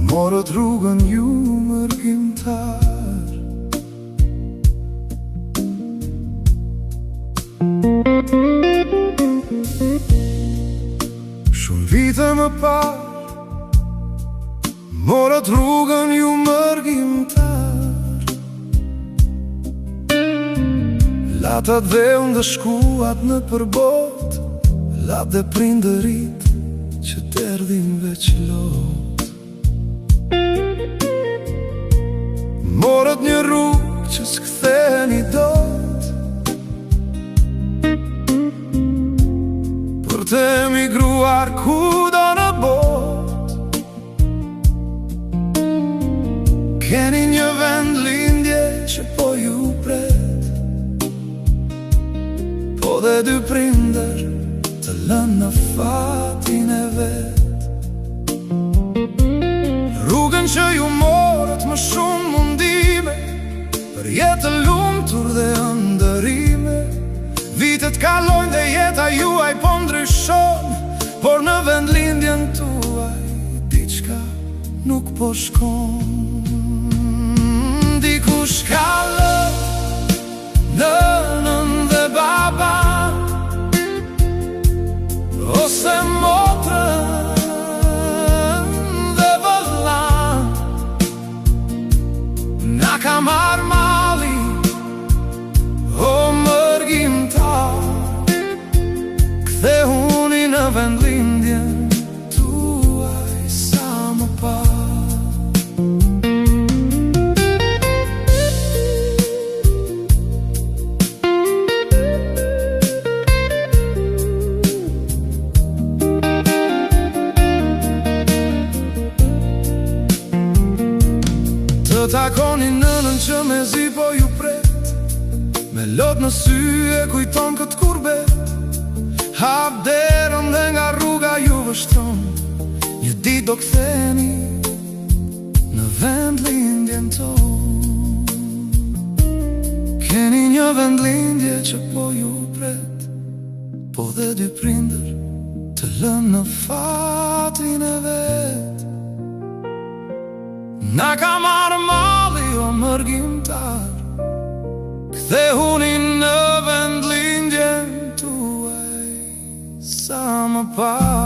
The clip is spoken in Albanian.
Morët rrugën ju mërgjimtar. Shumë vite më parë morët rrugën ju mërgjimtar. Latat dhe ndëshkuat në përbot, lat dhe prindërit që t'erdhin veç lot. Morët një rrugë që s'ktheni dot, për të emigruar kudo në bot. Keni një vend lindje që po ju pret, po dhe dy prindër të lënë në fatin e vet. Rrugën që ju morët më shumë mundime, për jetë lumtur dhe ëndërime. Vitet kalojnë dhe jeta juaj po ndryshon, por në vend lindjen tuaj diçka nuk po shkon. Dikush ka lënë nënën dhe baban, ose motrën dhe vëllan. Na ka marrë mali, o mërgjimtar, kthehuni në vendlindjen tuaj sa më parë. Të takoni nënën që me zi po ju pret, me lot në sy e kujton këtë kurbet. Hap derën dhe nga rruga ju vështron, një dit do ktheni në vend lindjen ton. Keni një vend lindje që po ju pret, po dhe dy prindër të lënë në fatin e vet. Na ka marrë mali, o mërgjimtar, kthehuni në vend lindjen tuaj sa më parë.